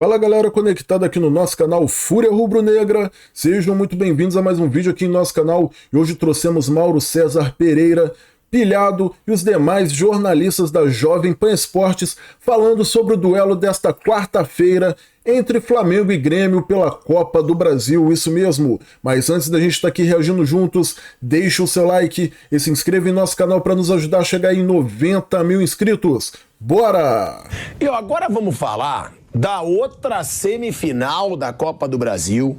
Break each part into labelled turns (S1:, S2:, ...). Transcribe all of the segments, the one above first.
S1: Fala galera conectada aqui no nosso canal Fúria Rubro-Negra, sejam muito bem-vindos a mais um vídeo aqui em nosso canal e hoje trouxemos Mauro César Pereira, Pilhado e os demais jornalistas da Jovem Pan Esportes falando sobre o duelo desta quarta-feira entre Flamengo e Grêmio pela Copa do Brasil, isso mesmo. Mas antes da gente estar aqui reagindo juntos, deixa o seu like e se inscreva em nosso canal para nos ajudar a chegar em 90 mil inscritos. Bora!
S2: E agora vamos falar da outra semifinal da Copa do Brasil,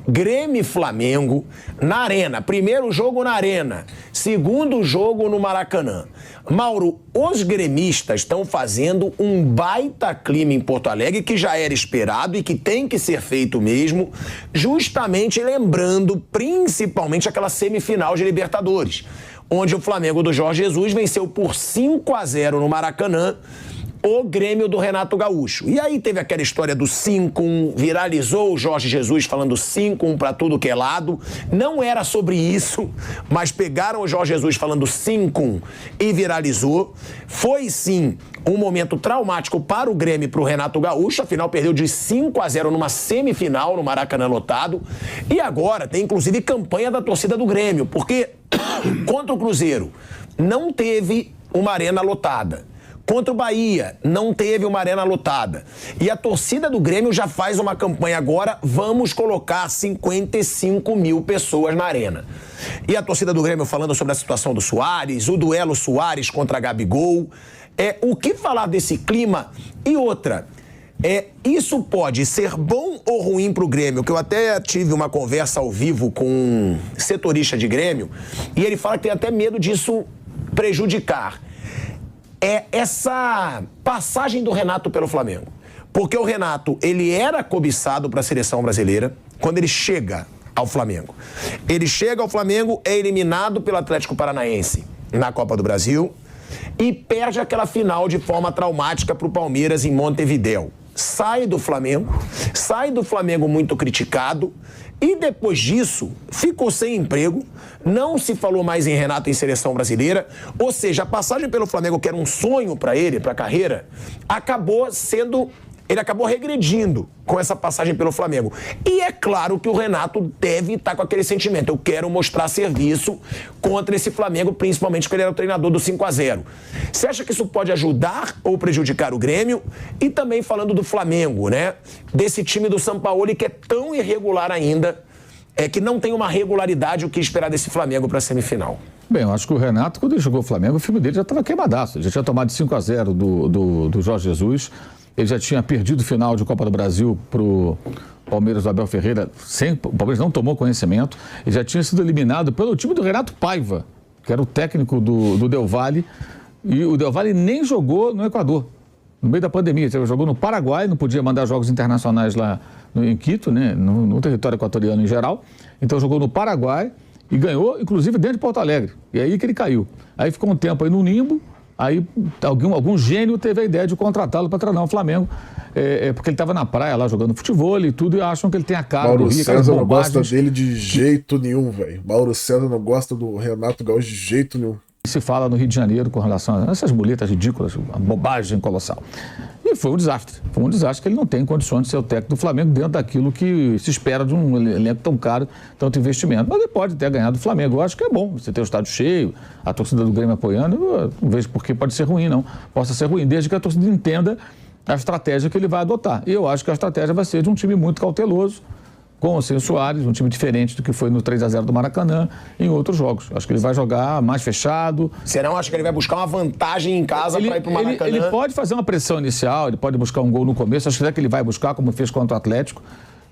S2: Grêmio e Flamengo, na Arena. Primeiro jogo na Arena, segundo jogo no Maracanã. Mauro, os gremistas estão fazendo um baita clima em Porto Alegre, que já era esperado e que tem que ser feito mesmo, justamente lembrando principalmente aquela semifinal de Libertadores, onde o Flamengo do Jorge Jesus venceu por 5-0 no Maracanã o Grêmio do Renato Gaúcho. E aí teve aquela história do 5-1, viralizou o Jorge Jesus falando 5-1 para tudo que é lado. Não era sobre isso, mas pegaram o Jorge Jesus falando 5-1 e viralizou. Foi sim um momento traumático para o Grêmio e para o Renato Gaúcho, afinal perdeu de 5-0 numa semifinal no Maracanã lotado. E agora tem inclusive campanha da torcida do Grêmio, porque contra o Cruzeiro não teve uma arena lotada. Contra o Bahia, não teve uma arena lotada. E a torcida do Grêmio já faz uma campanha agora, vamos colocar 55 mil pessoas na arena. E a torcida do Grêmio falando sobre a situação do Suárez, o duelo Suárez contra Gabigol. O que falar desse clima? E outra, isso pode ser bom ou ruim para o Grêmio, que eu até tive uma conversa ao vivo com um setorista de Grêmio, e ele fala que tem até medo disso prejudicar. Essa passagem do Renato pelo Flamengo. Porque o Renato, ele era cobiçado para a seleção brasileira quando ele chega ao Flamengo. Ele chega ao Flamengo, é eliminado pelo Atlético Paranaense na Copa do Brasil e perde aquela final de forma traumática para o Palmeiras em Montevidéu. Sai do Flamengo muito criticado e depois disso ficou sem emprego, não se falou mais em Renato em seleção brasileira, ou seja, a passagem pelo Flamengo, que era um sonho para ele, para a carreira, ele acabou regredindo com essa passagem pelo Flamengo. E é claro que o Renato deve estar com aquele sentimento, eu quero mostrar serviço contra esse Flamengo, principalmente porque ele era o treinador do 5-0. Você acha que isso pode ajudar ou prejudicar o Grêmio? E também falando do Flamengo, né? Desse time do Sampaoli que é tão irregular ainda, que não tem uma regularidade o que esperar desse Flamengo para a semifinal.
S3: Bem, eu acho que o Renato, quando ele jogou o Flamengo, o filme dele já estava queimadaço. Ele já tinha tomado de 5-0 do Jorge Jesus. Ele já tinha perdido o final de Copa do Brasil para o Palmeiras do Abel Ferreira. O Palmeiras não tomou conhecimento. Ele já tinha sido eliminado pelo time do Renato Paiva, que era o técnico do Del Valle. E o Del Valle nem jogou no Equador, no meio da pandemia. Ele jogou no Paraguai, não podia mandar jogos internacionais lá em Quito, né, no território equatoriano em geral. Então jogou no Paraguai e ganhou, inclusive, dentro de Porto Alegre. E aí que ele caiu. Aí ficou um tempo aí no limbo. Aí algum gênio teve a ideia de contratá-lo para treinar o Flamengo, porque ele estava na praia lá jogando futebol e tudo, e acham que ele tem a cara
S1: Mauro
S3: do Rio.
S1: César não gosta dele de jeito nenhum, velho. Mauro César não gosta do Renato Gaúcho de jeito nenhum.
S3: Se fala no Rio de Janeiro com relação a essas muletas ridículas, uma bobagem colossal. E foi um desastre. Foi um desastre que ele não tem condições de ser o técnico do Flamengo dentro daquilo que se espera de um elenco tão caro, tanto investimento. Mas ele pode ter ganhado o Flamengo. Eu acho que é bom você ter o estádio cheio, a torcida do Grêmio apoiando. Eu não vejo por que pode ser ruim, não. Possa ser ruim, desde que a torcida entenda a estratégia que ele vai adotar. E eu acho que a estratégia vai ser de um time muito cauteloso, com ou sem o Suárez, um time diferente do que foi no 3-0 do Maracanã em outros jogos. Acho que ele vai jogar mais fechado.
S2: Você não acha que ele vai buscar uma vantagem em casa para ir para o Maracanã?
S3: Ele pode fazer uma pressão inicial, ele pode buscar um gol no começo, acho que ele vai buscar, como fez contra o Atlético,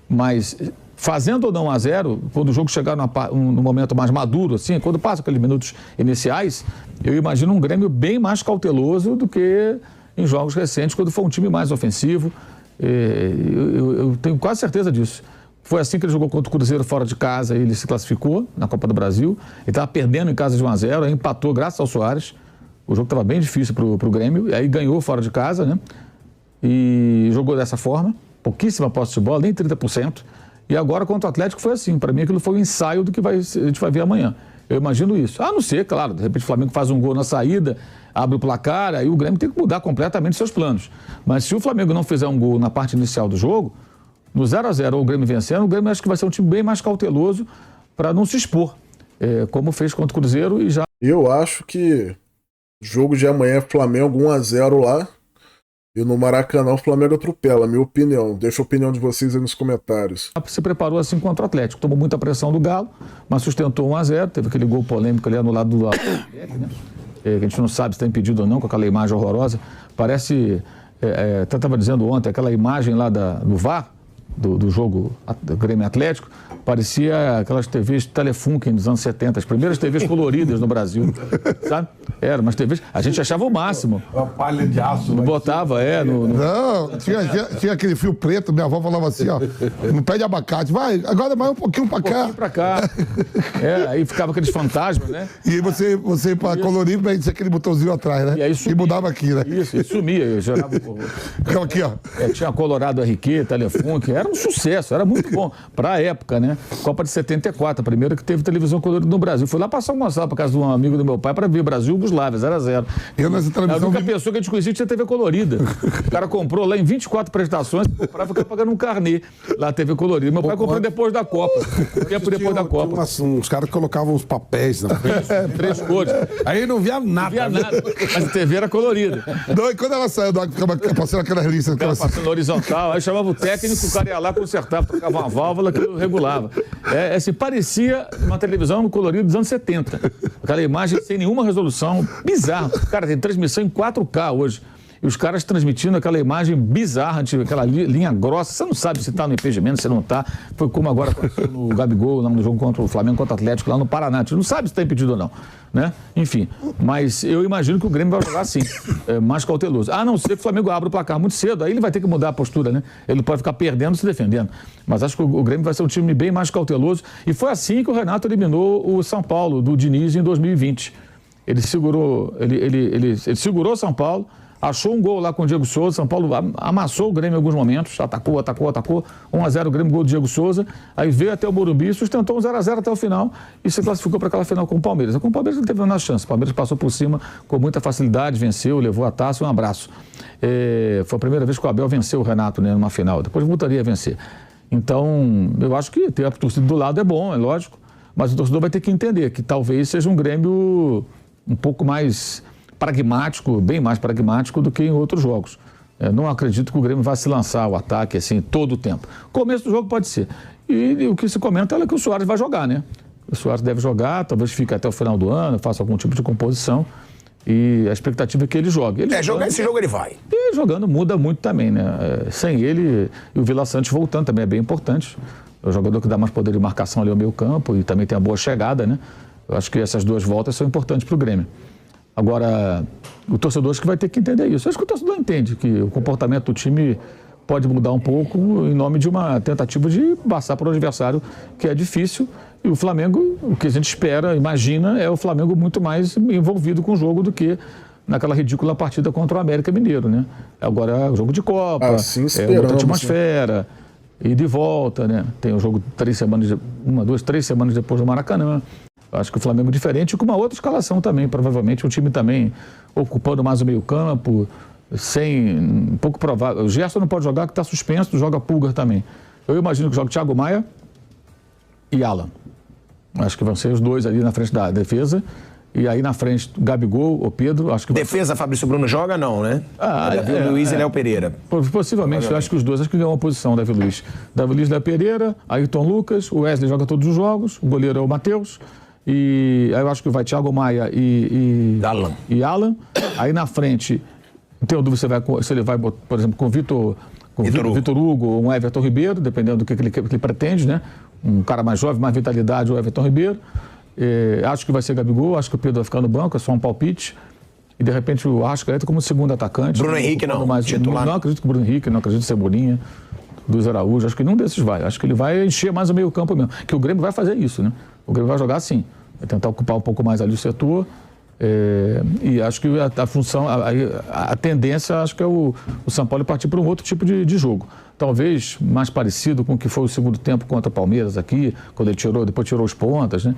S3: mas fazendo ou não 1-0, quando o jogo chegar no momento mais maduro, assim, quando passa aqueles minutos iniciais, eu imagino um Grêmio bem mais cauteloso do que em jogos recentes, quando for um time mais ofensivo. Eu tenho quase certeza disso. Foi assim que ele jogou contra o Cruzeiro fora de casa, ele se classificou na Copa do Brasil. Ele estava perdendo em casa de 1-0, aí empatou graças ao Suárez. O jogo estava bem difícil para o Grêmio, e aí ganhou fora de casa, né? E jogou dessa forma, pouquíssima posse de bola, nem 30%. E agora contra o Atlético foi assim. Para mim aquilo foi um ensaio do que a gente vai ver amanhã. Eu imagino isso. A não ser, claro, de repente o Flamengo faz um gol na saída, abre o placar, aí o Grêmio tem que mudar completamente seus planos. Mas se o Flamengo não fizer um gol na parte inicial do jogo, no 0-0 ou o Grêmio vencendo, o Grêmio acho que vai ser um time bem mais cauteloso para não se expor, como fez contra o Cruzeiro e já...
S1: Eu acho que jogo de amanhã é Flamengo 1-0 lá. E no Maracanã o Flamengo atropela, minha opinião. Deixa a opinião de vocês aí nos comentários.
S3: Se preparou assim contra o Atlético, tomou muita pressão do Galo, mas sustentou 1-0, teve aquele gol polêmico ali anulado do lado, né? Que a gente não sabe se está impedido ou não, com aquela imagem horrorosa. Parece, estava dizendo ontem, aquela imagem lá do VAR, do jogo do Grêmio Atlético, parecia aquelas TVs Telefunken dos anos 70, as primeiras TVs coloridas no Brasil, sabe? Era umas TVs, a gente achava o máximo.
S4: Uma palha de aço.
S3: Botava,
S4: Não, tinha aquele fio preto, minha avó falava assim, ó, no pé de abacate, vai, agora mais um pouquinho pra cá.
S3: Um pouquinho pra cá. Aí ficava aqueles fantasmas, né?
S4: E você pra colorir, tinha aquele botãozinho atrás, né?
S3: E aí sumia.
S4: E mudava aqui, né?
S3: Isso, e sumia.
S4: Ficava aqui, ó.
S3: Tinha Colorado RQ, Telefunken, era um sucesso, era muito bom para a época, né? Copa de 74, a primeira que teve televisão colorida no Brasil. Fui lá passar uma sala para casa de um amigo do meu pai para ver Brasil-Yugoslávia, 0-0.
S4: Eu nessa televisão...
S3: A única pessoa que a gente conhecia que tinha TV colorida. O cara comprou lá em 24 prestações para ficar pagando um carnê lá, TV colorida. Meu pai comprou depois da Copa, tempo depois da Copa.
S5: Uns caras colocavam uns papéis na frente.
S3: 3 cores.
S5: Aí não via nada.
S3: Não via nada, mas a TV era colorida.
S4: Não, e quando ela saiu da ficava passando aquelas listas...
S3: Ficava passando horizontal, aí chamava o técnico, o cara ia lá, consertava, trocava uma válvula que regulava. Assim, parecia uma televisão colorida dos anos 70. Aquela imagem sem nenhuma resolução, bizarro. Cara, tem transmissão em 4K hoje. E os caras transmitindo aquela imagem bizarra, aquela linha grossa. Você não sabe se está no impedimento, se não está. Foi como agora no Gabigol, no jogo contra o Flamengo, contra o Atlético, lá no Paraná. A gente não sabe se está impedido ou não, né? Enfim, mas eu imagino que o Grêmio vai jogar assim, mais cauteloso. A não ser que o Flamengo abra o placar muito cedo, aí ele vai ter que mudar a postura, né? Ele pode ficar perdendo se defendendo. Mas acho que o Grêmio vai ser um time bem mais cauteloso. E foi assim que o Renato eliminou o São Paulo, do Diniz, em 2020. Ele segurou o São Paulo, achou um gol lá com o Diego Souza. São Paulo amassou o Grêmio em alguns momentos, atacou. 1-0 o Grêmio, gol do Diego Souza. Aí veio até o Morumbi, sustentou um 0-0 até o final e se classificou para aquela final com o Palmeiras. Com o Palmeiras não teve nenhuma chance. O Palmeiras passou por cima com muita facilidade, venceu, levou a taça e um abraço. Foi a primeira vez que o Abel venceu o Renato, né, numa final. Depois voltaria a vencer. Então, eu acho que ter a torcida do lado é bom, é lógico, mas o torcedor vai ter que entender que talvez seja um Grêmio um pouco mais pragmático, bem mais pragmático do que em outros jogos. Não acredito que o Grêmio vá se lançar ao ataque assim todo o tempo. Começo do jogo pode ser. E o que se comenta é que o Soares vai jogar, né? O Soares deve jogar, talvez fique até o final do ano, faça algum tipo de composição. E a expectativa é que ele jogue.
S2: Esse jogo ele vai.
S3: E jogando muda muito também, né? Sem ele e o Vila Sante voltando também é bem importante. É o jogador que dá mais poder de marcação ali ao meio campo e também tem a boa chegada, né? Eu acho que essas duas voltas são importantes para o Grêmio. Agora, o torcedor acho que vai ter que entender isso. Eu acho que o torcedor entende que o comportamento do time pode mudar um pouco em nome de uma tentativa de passar para o adversário, que é difícil. E o Flamengo, o que a gente espera, imagina, é o Flamengo muito mais envolvido com o jogo do que naquela ridícula partida contra o América Mineiro, né? Agora é o jogo de Copa,
S1: assim
S3: outra atmosfera, e de volta, né? Tem o jogo 3 semanas depois do Maracanã. Acho que o Flamengo é diferente, com uma outra escalação também, provavelmente um time também ocupando mais o meio-campo, sem um pouco provável. O Gerson não pode jogar, que está suspenso, joga Pulgar também. Eu imagino que joga Thiago Maia e Alan. Acho que vão ser os dois ali na frente da defesa. E aí na frente, Gabigol ou Pedro, acho que...
S2: Defesa, Fabrício Bruno joga não, né? Davi Luiz e Léo Pereira.
S3: Possivelmente, eu acho que os dois, acho que ganham uma posição, Davi Luiz. Davi Luiz, Léo Pereira, Ayrton Lucas, o Wesley joga todos os jogos, o goleiro é o Matheus. E aí eu acho que vai Thiago Maia e Alan. Aí na frente, não tenho dúvida se ele vai, por exemplo, com Vitor Hugo ou um Everton Ribeiro, dependendo do que ele pretende, né? Um cara mais jovem, mais vitalidade, o Everton Ribeiro. Acho que vai ser Gabigol, acho que o Pedro vai ficar no banco, é só um palpite. E de repente o Arrascaeta como segundo atacante.
S2: Bruno Henrique não,
S3: titular. Não acredito que o Bruno Henrique, não acredito que Cebolinha, Luiz Araújo, acho que nenhum desses vai. Acho que ele vai encher mais o meio campo mesmo. Que o Grêmio vai fazer isso, né? O Grêmio vai jogar assim, vai tentar ocupar um pouco mais ali o setor. E acho que a função, a tendência, acho que é o São Paulo partir para um outro tipo de jogo. Talvez mais parecido com o que foi o segundo tempo contra o Palmeiras aqui, quando ele depois tirou os pontas, né?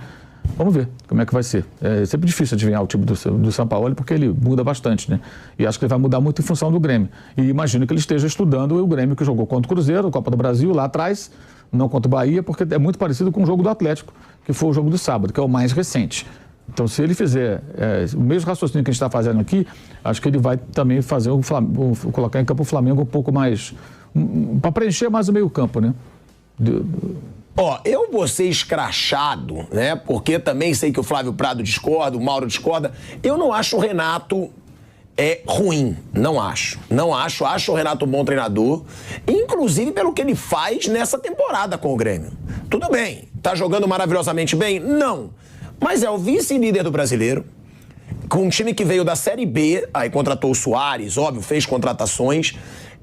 S3: Vamos ver como é que vai ser. É sempre difícil adivinhar o time do Sampaoli, porque ele muda bastante, né? E acho que ele vai mudar muito em função do Grêmio. E imagino que ele esteja estudando o Grêmio que jogou contra o Cruzeiro, Copa do Brasil, lá atrás, não contra o Bahia, porque é muito parecido com o jogo do Atlético, que foi o jogo do sábado, que é o mais recente. Então, se ele fizer o mesmo raciocínio que a gente está fazendo aqui, acho que ele vai também fazer colocar em campo o Flamengo um pouco mais... para preencher mais o meio-campo, né?
S2: Ó, eu vou ser escrachado, né? Porque também sei que o Flávio Prado discorda, o Mauro discorda. Eu não acho o Renato ruim. Não acho. Não acho. Acho o Renato um bom treinador. Inclusive pelo que ele faz nessa temporada com o Grêmio. Tudo bem. Tá jogando maravilhosamente bem? Não. Mas é o vice-líder do Brasileiro. Com um time que veio da Série B, aí contratou o Soares, óbvio, fez contratações.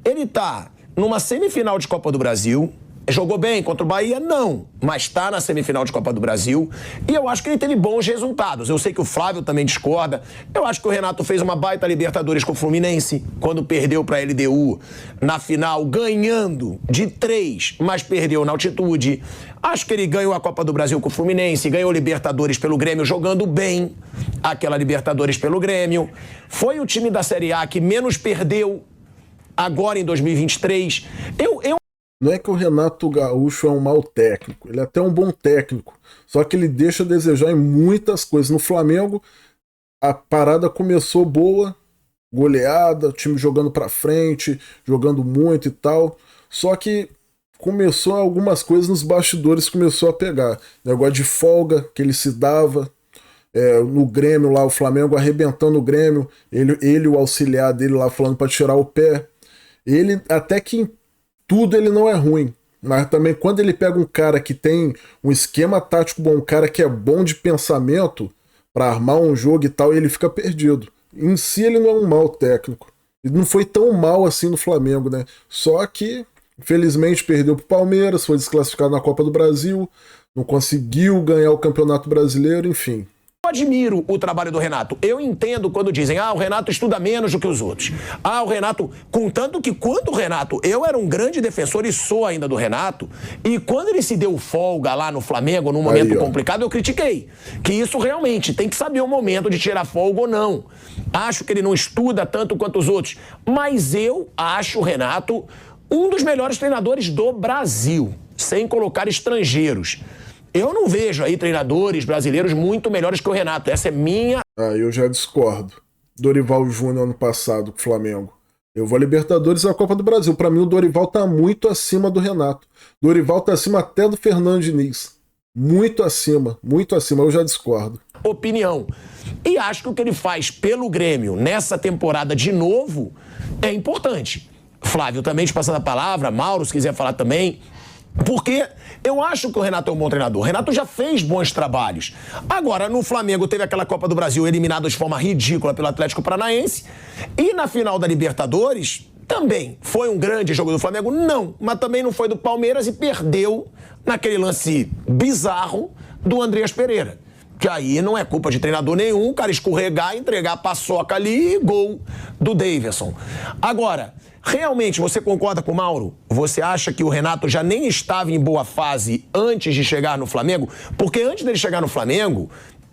S2: Ele tá numa semifinal de Copa do Brasil. Jogou bem contra o Bahia? Não. Mas está na semifinal de Copa do Brasil. E eu acho que ele teve bons resultados. Eu sei que o Flávio também discorda. Eu acho que o Renato fez uma baita Libertadores com o Fluminense, quando perdeu para a LDU na final, ganhando de 3, mas perdeu na altitude. Acho que ele ganhou a Copa do Brasil com o Fluminense, ganhou Libertadores pelo Grêmio, jogando bem aquela Libertadores pelo Grêmio. Foi o time da Série A que menos perdeu agora em 2023.
S1: Não é que o Renato Gaúcho é um mau técnico, ele é até um bom técnico, só que ele deixa a desejar em muitas coisas. No Flamengo, a parada começou boa, goleada, o time jogando pra frente, jogando muito e tal, só que começou algumas coisas nos bastidores, começou a pegar. Negócio de folga que ele se dava, no Grêmio lá, o Flamengo arrebentando o Grêmio, ele e o auxiliar dele lá falando pra tirar o pé. Ele, até que em tudo ele não é ruim, mas também quando ele pega um cara que tem um esquema tático bom, um cara que é bom de pensamento para armar um jogo e tal, ele fica perdido. Em si ele não é um mau técnico. Ele não foi tão mal assim no Flamengo, né? Só que, infelizmente, perdeu pro Palmeiras, foi desclassificado na Copa do Brasil, não conseguiu ganhar o Campeonato Brasileiro, enfim.
S2: Eu admiro o trabalho do Renato. Eu entendo quando dizem, o Renato estuda menos do que os outros. O Renato... Contanto que quando o Renato... Eu era um grande defensor e sou ainda do Renato. E quando ele se deu folga lá no Flamengo, num momento complicado, eu critiquei. Que isso realmente tem que saber o momento de tirar folga ou não. Acho que ele não estuda tanto quanto os outros. Mas eu acho o Renato um dos melhores treinadores do Brasil. Sem colocar estrangeiros. Eu não vejo aí treinadores brasileiros muito melhores que o Renato. Essa é minha...
S1: Eu já discordo. Dorival Júnior ano passado com o Flamengo. Eu vou a Libertadores e a Copa do Brasil. Pra mim o Dorival tá muito acima do Renato. Dorival tá acima até do Fernando Diniz. Muito acima, eu já discordo.
S2: Opinião. E acho que o que ele faz pelo Grêmio nessa temporada de novo é importante. Flávio, também te passando a palavra, Mauro, se quiser falar também... Porque eu acho que o Renato é um bom treinador. O Renato já fez bons trabalhos. Agora, no Flamengo, teve aquela Copa do Brasil eliminada de forma ridícula pelo Atlético Paranaense. E na final da Libertadores, também foi um grande jogo do Flamengo? Não. Mas também não foi do Palmeiras e perdeu naquele lance bizarro do Andreas Pereira. Que aí não é culpa de treinador nenhum, o cara escorregar, entregar a paçoca ali e gol do Davidson. Agora... Realmente, você concorda com o Mauro? Você acha que o Renato já nem estava em boa fase antes de chegar no Flamengo? Porque antes dele chegar no Flamengo,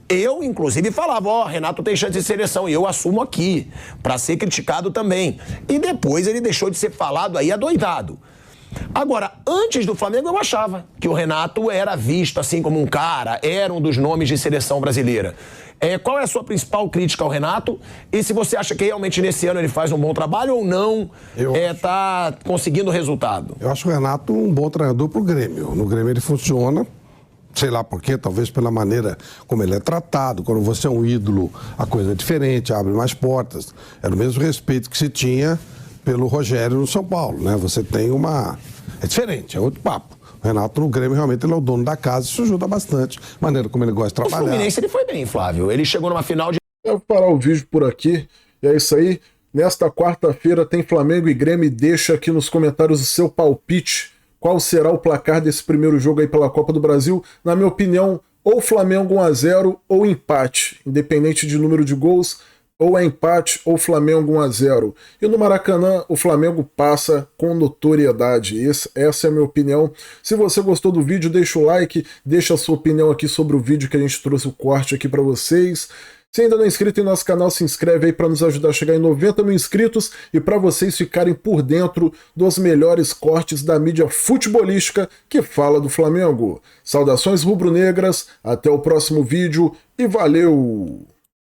S2: eu, inclusive, falava, Renato tem chance de seleção, e eu assumo aqui, para ser criticado também. E depois ele deixou de ser falado aí adoidado. Agora, antes do Flamengo, eu achava que o Renato era visto assim como um cara, era um dos nomes de seleção brasileira. Qual é a sua principal crítica ao Renato? E se você acha que realmente nesse ano ele faz um bom trabalho ou não tá conseguindo resultado?
S5: Eu acho o Renato um bom treinador pro Grêmio. No Grêmio ele funciona, sei lá por quê, talvez pela maneira como ele é tratado. Quando você é um ídolo, a coisa é diferente, abre mais portas. Era o mesmo respeito que se tinha pelo Rogério no São Paulo, né? Você tem uma... É diferente, é outro papo. O Renato no Grêmio realmente ele é o dono da casa, isso ajuda bastante. A maneira como ele gosta de trabalhar.
S2: O Fluminense ele foi bem, Flávio. Ele chegou numa final de...
S1: Eu vou parar o vídeo por aqui. E é isso aí. Nesta quarta-feira tem Flamengo e Grêmio. Deixa aqui nos comentários o seu palpite. Qual será o placar desse primeiro jogo aí pela Copa do Brasil? Na minha opinião, ou Flamengo 1-0 ou empate. Independente de número de gols, ou é empate ou Flamengo 1-0. E no Maracanã, o Flamengo passa com notoriedade. Essa é a minha opinião. Se você gostou do vídeo, deixa o like, deixa a sua opinião aqui sobre o vídeo que a gente trouxe o corte aqui para vocês. Se ainda não é inscrito em nosso canal, se inscreve aí para nos ajudar a chegar em 90 mil inscritos e para vocês ficarem por dentro dos melhores cortes da mídia futebolística que fala do Flamengo. Saudações rubro-negras, até o próximo vídeo e valeu!